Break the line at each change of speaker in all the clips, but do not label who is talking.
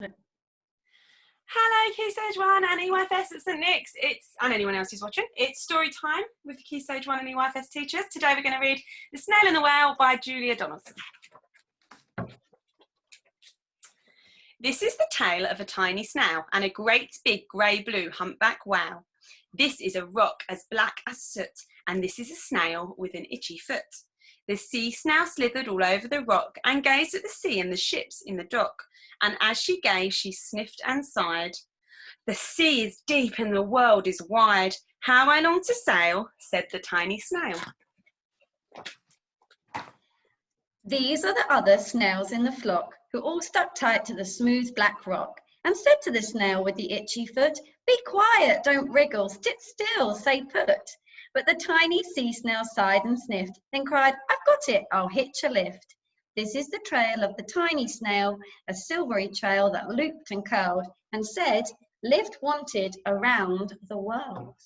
Hello, Key Stage 1 and EYFS at St Nick's. And anyone else who's watching. It's story time with the Key Stage 1 and EYFS teachers. Today we're going to read The Snail and the Whale by Julia Donaldson. This is the tale of a tiny snail and a great big grey-blue humpback whale. This is a rock as black as soot, and this is a snail with an itchy foot. The sea snail slithered all over the rock and gazed at the sea and the ships in the dock. And as she gazed, she sniffed and sighed. The sea is deep and the world is wide. How I long to sail, said the tiny snail.
These are the other snails in the flock, who all stuck tight to the smooth black rock, and said to the snail with the itchy foot, "Be quiet, don't wriggle, sit still, stay put." But the tiny sea snail sighed and sniffed, then cried, "I've got it, I'll hitch a lift." This is the trail of the tiny snail, a silvery trail that looped and curled, and said, "Lift wanted around the world."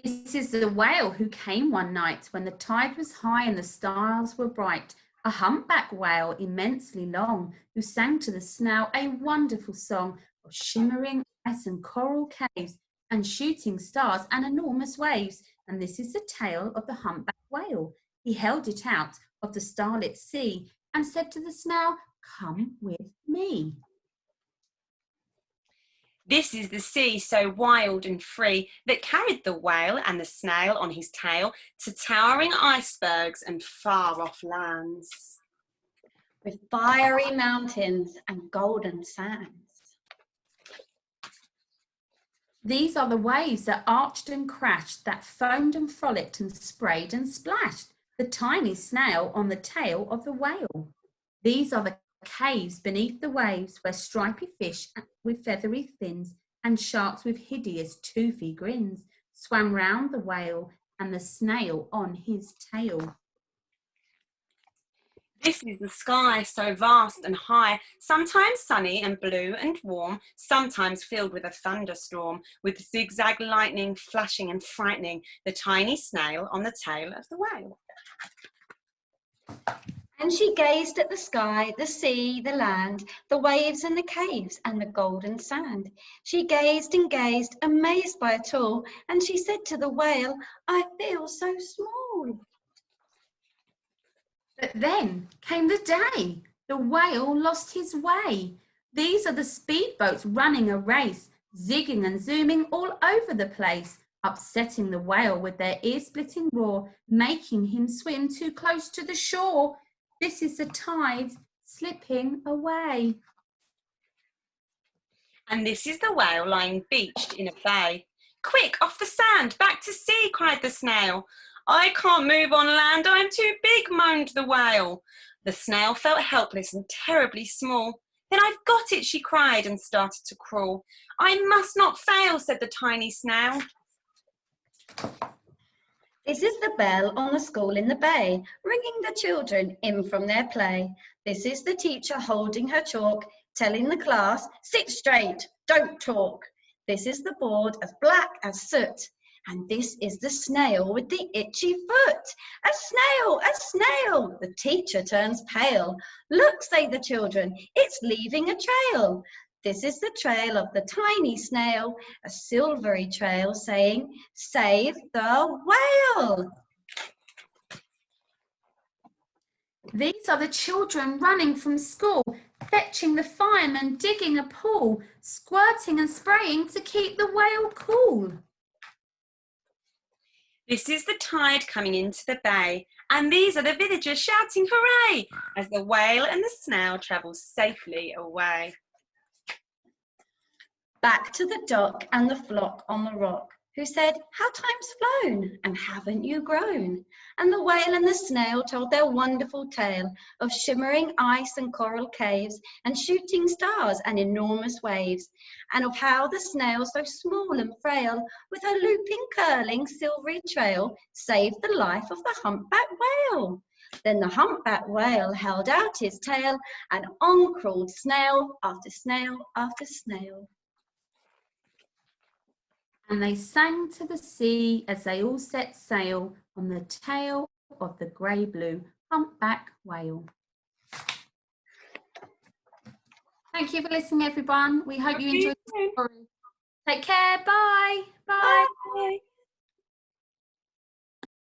This is the whale who came one night when the tide was high and the stars were bright. A humpback whale immensely long, who sang to the snail a wonderful song of shimmering ice and coral caves and shooting stars and enormous waves. And this is the tale of the humpback whale. He held it out of the starlit sea and said to the snail, "Come with me."
This is the sea so wild and free that carried the whale and the snail on his tail to towering icebergs and far off lands,
with fiery mountains and golden sands.
These are the waves that arched and crashed, that foamed and frolicked and sprayed and splashed the tiny snail on the tail of the whale. These are the caves beneath the waves where stripy fish with feathery fins and sharks with hideous toothy grins swam round the whale and the snail on his tail.
This is the sky so vast and high, sometimes sunny and blue and warm, sometimes filled with a thunderstorm, with zigzag lightning flashing and frightening the tiny snail on the tail of the whale.
And she gazed at the sky, the sea, the land, the waves and the caves and the golden sand. She gazed and gazed, amazed by it all, and she said to the whale, "I feel so small."
But then came the day. The whale lost his way. These are the speedboats running a race, zigging and zooming all over the place, upsetting the whale with their ear-splitting roar, making him swim too close to the shore. This is the tide slipping away.
And this is the whale lying beached in a bay. "Quick, off the sand, back to sea," cried the snail. "I can't move on land, I'm too big," moaned the whale. The snail felt helpless and terribly small. "Then I've got it," she cried and started to crawl. "I must not fail," said the tiny snail.
This is the bell on the school in the bay, ringing the children in from their play. This is the teacher holding her chalk, telling the class, "Sit straight, don't talk." This is the board as black as soot. And this is the snail with the itchy foot. "A snail, a snail!" The teacher turns pale. "Look," say the children, "it's leaving a trail." This is the trail of the tiny snail, a silvery trail saying, "Save the whale."
These are the children running from school, fetching the firemen, digging a pool, squirting and spraying to keep the whale cool.
This is the tide coming into the bay, and these are the villagers shouting hooray as the whale and the snail travel safely away.
Back to the dock and the flock on the rock, who said, "How time's flown, and haven't you grown?" And the whale and the snail told their wonderful tale of shimmering ice and coral caves and shooting stars and enormous waves, and of how the snail, so small and frail, with her looping, curling, silvery trail, saved the life of the humpback whale. Then the humpback whale held out his tail, and on crawled snail after snail after snail.
And they sang to the sea as they all set sail on the tail of the grey-blue humpback whale. Thank you for listening, everyone. We hope you
See you
enjoyed the
soon.
story. Take care. Bye. Bye.
Bye.